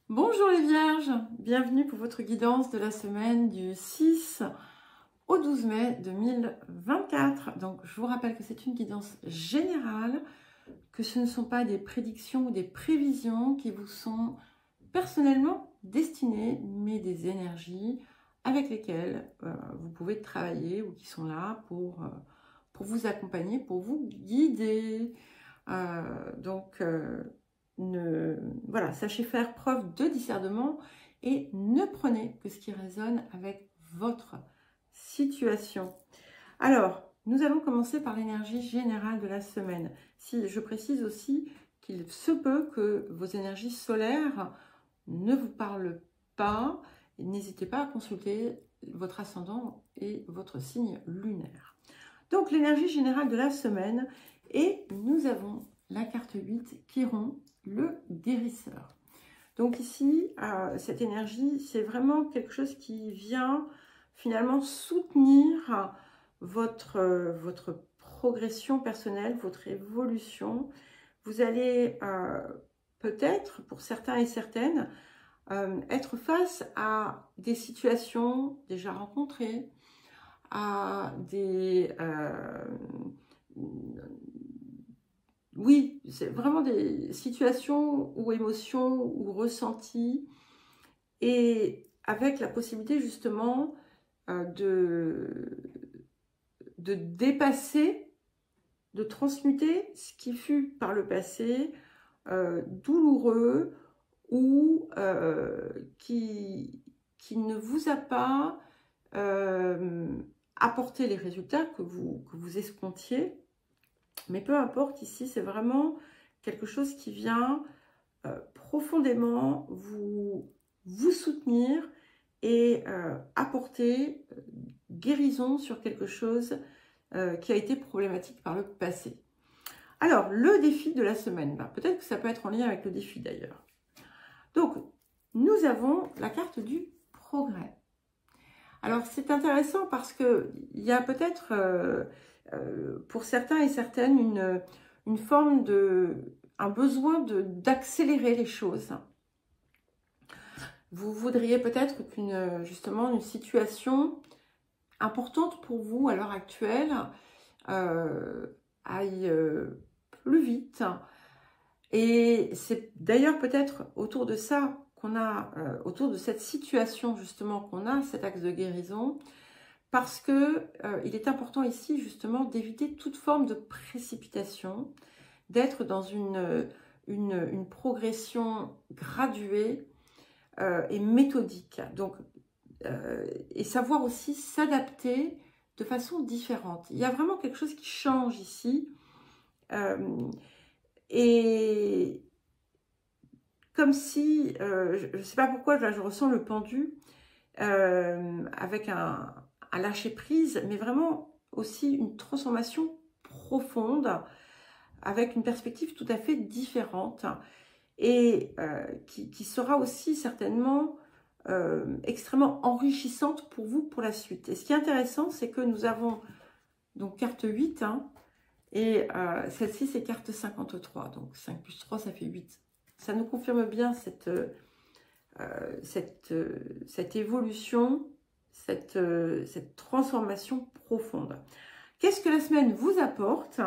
Bonjour les Vierges, bienvenue pour votre guidance de la semaine du 6 au 12 mai 2024. Donc je vous rappelle que c'est une guidance générale, que ce ne sont pas des prédictions ou des prévisions qui vous sont personnellement destinées, mais des énergies avec lesquelles vous pouvez travailler ou qui sont là pour vous accompagner, pour vous guider. Voilà, sachez faire preuve de discernement et ne prenez que ce qui résonne avec votre situation. Alors, nous allons commencer par l'énergie générale de la semaine. Si je précise aussi qu'il se peut que vos énergies solaires ne vous parlent pas, n'hésitez pas à consulter votre ascendant et votre signe lunaire. Donc, l'énergie générale de la semaine, et nous avons la carte 8, Chiron, le guérisseur. Donc ici, cette énergie, c'est vraiment quelque chose qui vient finalement soutenir votre progression personnelle, votre évolution. Vous allez peut-être, pour certains et certaines, être face à des situations déjà rencontrées, à des... oui, c'est vraiment des situations ou émotions ou ressentis, et avec la possibilité justement de dépasser, de transmuter ce qui fut par le passé douloureux ou qui ne vous a pas apporté les résultats que vous escomptiez. Mais peu importe, ici, c'est vraiment quelque chose qui vient profondément vous soutenir et apporter guérison sur quelque chose qui a été problématique par le passé. Alors, le défi de la semaine, peut-être que ça peut être en lien avec le défi d'ailleurs. Donc, nous avons la carte du progrès. Alors, c'est intéressant parce qu'il y a peut-être... pour certains et certaines, une forme un besoin d'accélérer les choses. Vous voudriez peut-être justement une situation importante pour vous à l'heure actuelle aille plus vite. Et c'est d'ailleurs peut-être autour de ça qu'on a, autour de cette situation justement qu'on a cet axe de guérison. Parce que il est important ici justement d'éviter toute forme de précipitation, d'être dans une progression graduée et méthodique. Donc, et savoir aussi s'adapter de façon différente. Il y a vraiment quelque chose qui change ici. Et comme si, je ne sais pas pourquoi, là je ressens le pendu avec un lâcher prise, mais vraiment aussi une transformation profonde avec une perspective tout à fait différente et qui sera aussi certainement extrêmement enrichissante pour vous pour la suite. Et ce qui est intéressant, c'est que nous avons donc carte 8 et celle-ci c'est carte 53, donc 5 plus 3 ça fait 8. Ça nous confirme bien cette évolution, cette transformation profonde. Qu'est-ce que la semaine vous apporte?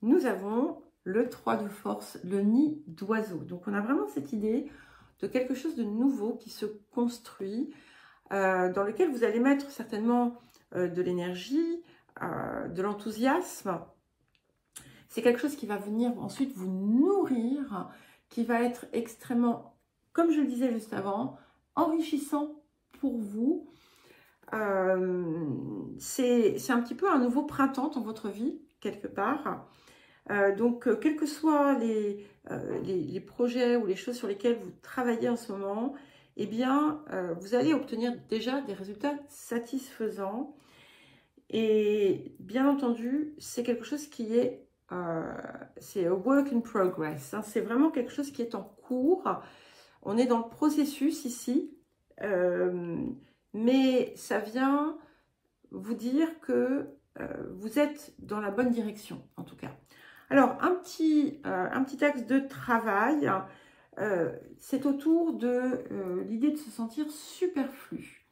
Nous avons le 3 de force, le nid d'oiseau. Donc on a vraiment cette idée de quelque chose de nouveau qui se construit, dans lequel vous allez mettre certainement de l'énergie, de l'enthousiasme. C'est quelque chose qui va venir ensuite vous nourrir, qui va être extrêmement, comme je le disais juste avant, enrichissant pour vous. C'est un petit peu un nouveau printemps dans votre vie, quelque part. Donc, quels que soient les projets ou les choses sur lesquelles vous travaillez en ce moment, eh bien, vous allez obtenir déjà des résultats satisfaisants. Et bien entendu, c'est quelque chose qui est... c'est a work in progress. C'est vraiment quelque chose qui est en cours. On est dans le processus ici. Mais ça vient vous dire que vous êtes dans la bonne direction, en tout cas. Alors, un petit axe de travail. c'est autour de l'idée de se sentir superflu.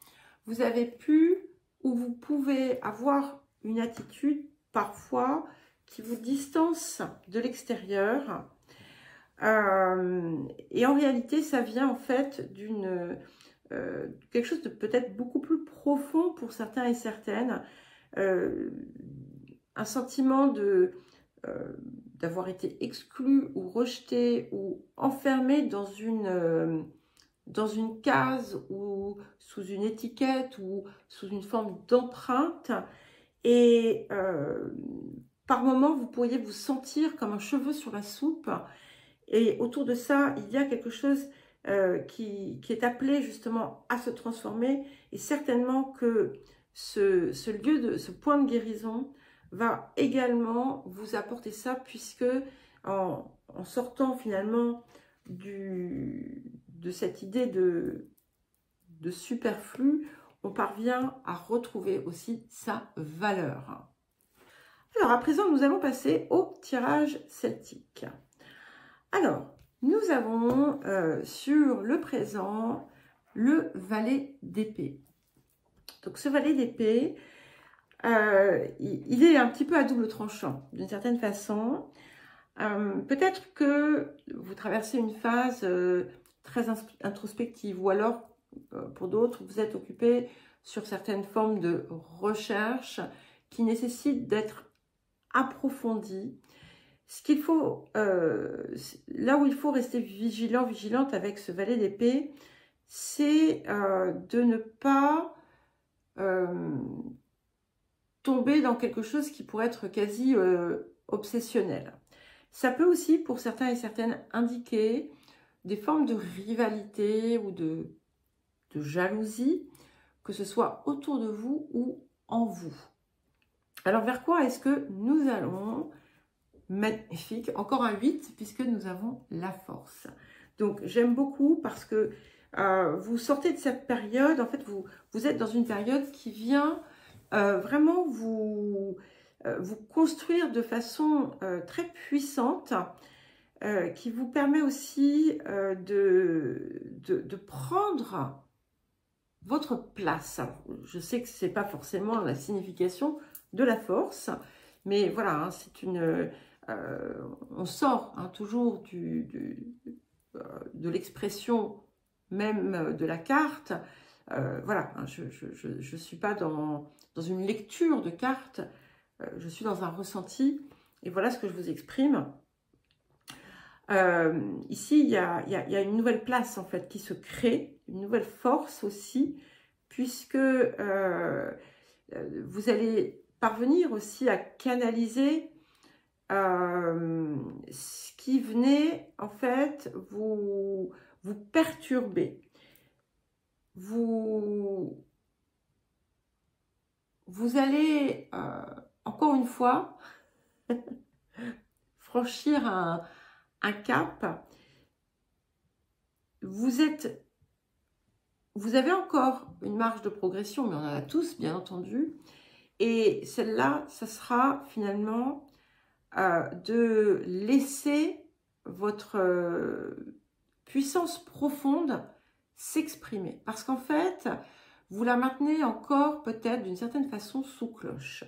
Vous avez pu ou vous pouvez avoir une attitude parfois qui vous distance de l'extérieur. Et en réalité, ça vient en fait d'une quelque chose de peut-être beaucoup plus profond pour certains et certaines. Un sentiment d'avoir été exclu ou rejeté ou enfermé dans une case ou sous une étiquette ou sous une forme d'empreinte. Et par moments, vous pourriez vous sentir comme un cheveu sur la soupe. Et autour de ça, il y a quelque chose qui est appelé justement à se transformer. Et certainement que ce point de guérison va également vous apporter ça, puisque en sortant finalement de cette idée de superflu, on parvient à retrouver aussi sa valeur. Alors, à présent, nous allons passer au tirage celtique. Alors, nous avons sur le présent le valet d'épée. Donc, ce valet d'épée, il est un petit peu à double tranchant, d'une certaine façon. Peut-être que vous traversez une phase très introspective, ou alors, pour d'autres, vous êtes occupé sur certaines formes de recherche qui nécessitent d'être approfondies. Ce qu'il faut, là où il faut rester vigilant, vigilante avec ce valet d'épée, c'est de ne pas tomber dans quelque chose qui pourrait être quasi obsessionnel. Ça peut aussi, pour certains et certaines, indiquer des formes de rivalité ou de jalousie, que ce soit autour de vous ou en vous. Alors, vers quoi est-ce que nous allons? Magnifique, encore un 8, puisque nous avons la force. Donc, j'aime beaucoup parce que vous sortez de cette période, en fait, vous êtes dans une période qui vient vraiment vous construire de façon très puissante, qui vous permet aussi de prendre votre place. Alors, je sais que ce n'est pas forcément la signification de la force, mais voilà, hein, c'est une... on sort hein, toujours de l'expression même de la carte. Voilà, hein, je ne suis pas dans une lecture de cartes, je suis dans un ressenti, et voilà ce que je vous exprime. Ici, il y a une nouvelle place en fait qui se crée, une nouvelle force aussi, puisque vous allez parvenir aussi à canaliser ce qui venait en fait vous perturber. Vous allez encore une fois franchir un cap. Vous avez encore une marge de progression, mais on en a tous bien entendu. Et celle-là, ça sera finalement de laisser votre puissance profonde s'exprimer. Parce qu'en fait, vous la maintenez encore peut-être d'une certaine façon sous cloche.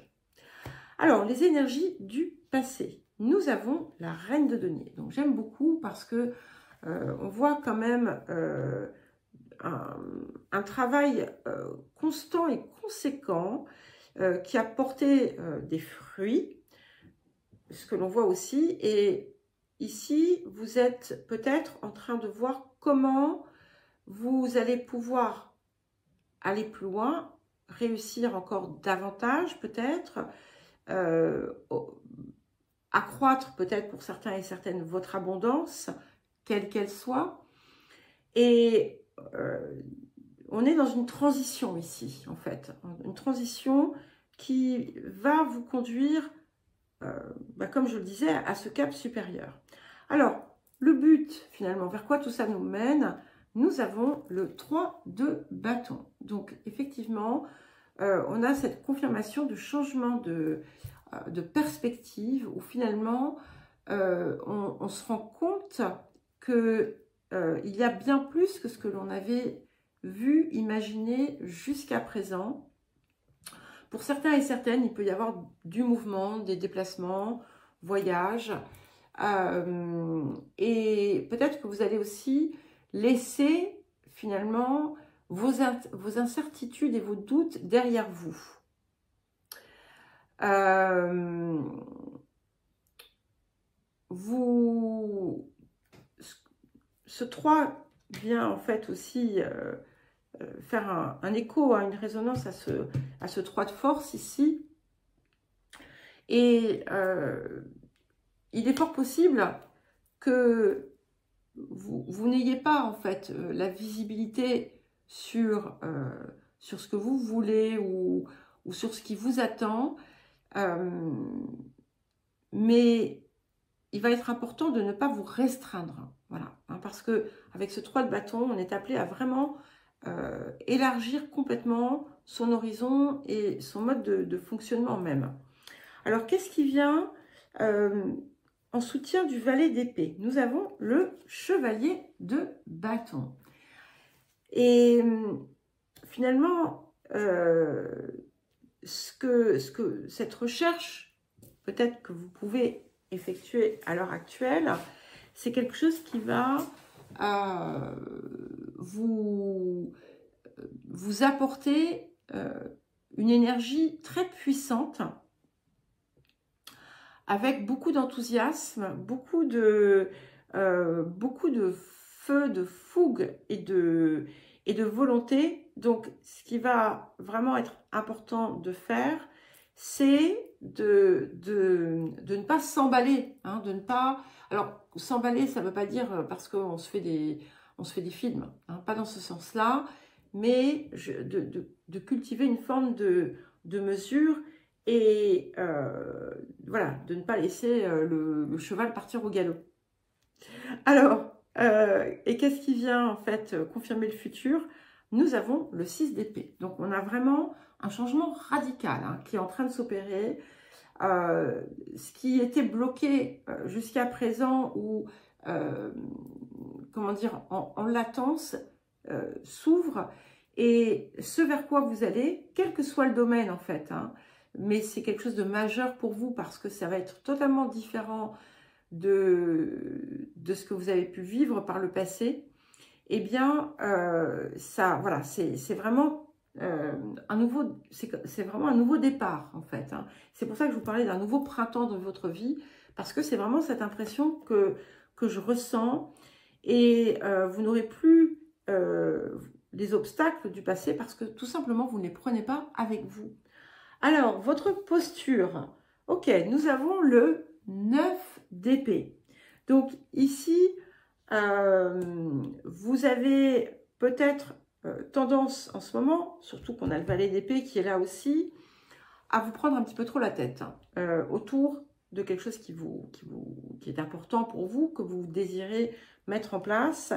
Alors, les énergies du passé. Nous avons la reine de denier. Donc, j'aime beaucoup parce que on voit quand même un travail constant et conséquent qui a porté des fruits, ce que l'on voit aussi. Et ici, vous êtes peut-être en train de voir comment vous allez pouvoir aller plus loin, réussir encore davantage peut-être, accroître peut-être pour certains et certaines votre abondance, quelle qu'elle soit. Et on est dans une transition ici, en fait. Une transition qui va vous conduire, comme je le disais, à ce cap supérieur. Alors, le but, finalement, vers quoi tout ça nous mène? Nous avons le 3 de bâton. Donc, effectivement, on a cette confirmation de changement de perspective où, finalement, on se rend compte que il y a bien plus que ce que l'on avait vu, imaginé jusqu'à présent. Pour certains et certaines, il peut y avoir du mouvement, des déplacements, voyages. Et peut-être que vous allez aussi laisser finalement vos incertitudes et vos doutes derrière vous. Ce 3 vient en fait aussi faire un écho, une résonance à ce 3 de force ici. Et il est fort possible que vous n'ayez pas en fait la visibilité sur ce que vous voulez ou sur ce qui vous attend. Mais il va être important de ne pas vous restreindre. Voilà, parce que avec ce 3 de bâton, on est appelé à vraiment élargir complètement son horizon et son mode de fonctionnement même. Alors, qu'est-ce qui vient en soutien du valet d'épée? Nous avons le chevalier de bâton. Et finalement, cette recherche, peut-être que vous pouvez effectuer à l'heure actuelle, c'est quelque chose qui va vous apporter une énergie très puissante, avec beaucoup d'enthousiasme, beaucoup de feu, de fougue et de volonté. Donc, ce qui va vraiment être important de faire, c'est de ne pas s'emballer, de ne pas... Alors, s'emballer, ça ne veut pas dire parce qu'on se fait des films, pas dans ce sens-là, mais de cultiver une forme de mesure et voilà, de ne pas laisser le cheval partir au galop. Alors, et qu'est-ce qui vient en fait confirmer le futur? Nous avons le 6 d'épée. Donc, on a vraiment un changement radical qui est en train de s'opérer. Ce qui était bloqué jusqu'à présent ou, comment dire, en latence, s'ouvre. Et ce vers quoi vous allez, quel que soit le domaine en fait, mais c'est quelque chose de majeur pour vous parce que ça va être totalement différent de ce que vous avez pu vivre par le passé. Eh bien, ça, voilà, c'est vraiment c'est vraiment un nouveau départ en fait. C'est pour ça que je vous parlais d'un nouveau printemps de votre vie, parce que c'est vraiment cette impression que je ressens, et vous n'aurez plus les obstacles du passé parce que tout simplement vous ne les prenez pas avec vous. Alors, votre posture. Ok, nous avons le 9 d'épée. Donc ici, vous avez peut-être tendance en ce moment, surtout qu'on a le valet d'épée qui est là aussi, à vous prendre un petit peu trop la tête autour de quelque chose qui est important pour vous, que vous désirez mettre en place.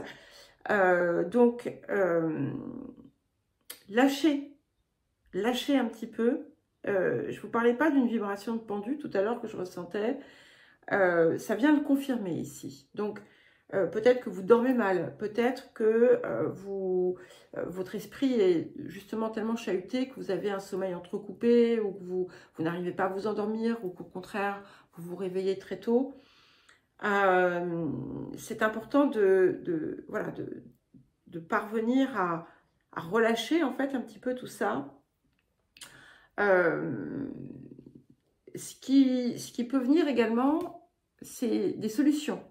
Donc, lâchez un petit peu. Je ne vous parlais pas d'une vibration de pendu tout à l'heure que je ressentais. Ça vient le confirmer ici. Donc, peut-être que vous dormez mal, peut-être que votre esprit est justement tellement chahuté que vous avez un sommeil entrecoupé, ou que vous n'arrivez pas à vous endormir, ou qu'au contraire, vous vous réveillez très tôt. C'est important de parvenir à relâcher en fait un petit peu tout ça. Ce qui peut venir également, c'est des solutions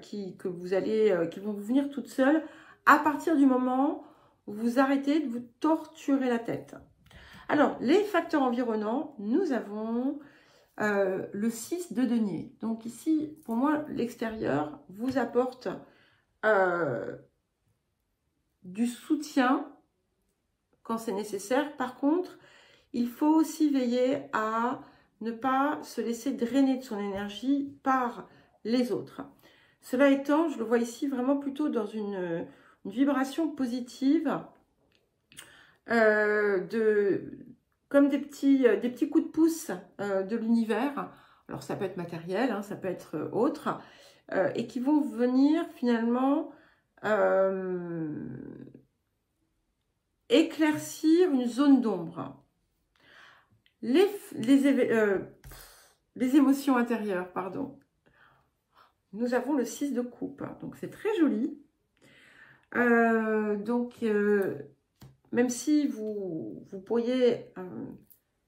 qui vont vous venir toutes seules à partir du moment où vous arrêtez de vous torturer la tête. Alors, les facteurs environnants, nous avons le 6 de denier. Donc ici, pour moi, l'extérieur vous apporte du soutien quand c'est nécessaire. Par contre, il faut aussi veiller à ne pas se laisser drainer de son énergie par les autres. Cela étant, je le vois ici vraiment plutôt dans une vibration positive, comme des petits coups de pouce de l'univers. Alors ça peut être matériel, ça peut être autre, et qui vont venir finalement éclaircir une zone d'ombre. Les émotions intérieures, pardon. Nous avons le 6 de coupe, donc c'est très joli. Même si vous pourriez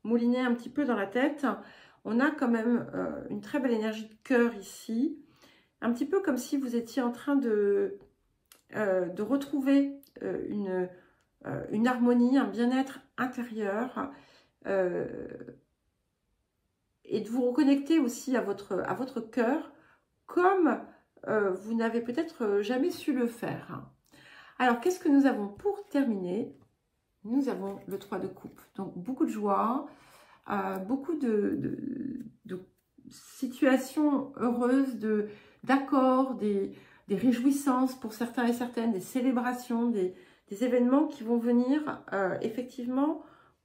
mouliner un petit peu dans la tête, on a quand même une très belle énergie de cœur ici. Un petit peu comme si vous étiez en train de retrouver une harmonie, un bien-être intérieur et de vous reconnecter aussi à votre cœur comme vous n'avez peut-être jamais su le faire. Alors, qu'est-ce que nous avons pour terminer? Nous avons le 3 de coupe. Donc, beaucoup de joie, beaucoup de situations heureuses, d'accords, des réjouissances pour certains et certaines, des célébrations, des événements qui vont venir effectivement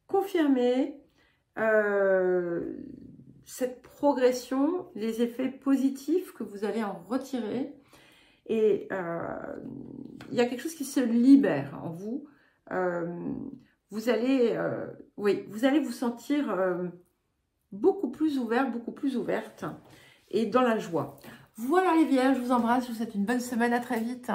confirmer cette progression, les effets positifs que vous allez en retirer. Et il y a quelque chose qui se libère en vous. Vous allez vous sentir beaucoup plus ouvert, beaucoup plus ouverte et dans la joie. Voilà les Vierges, je vous embrasse, je vous souhaite une bonne semaine, à très vite.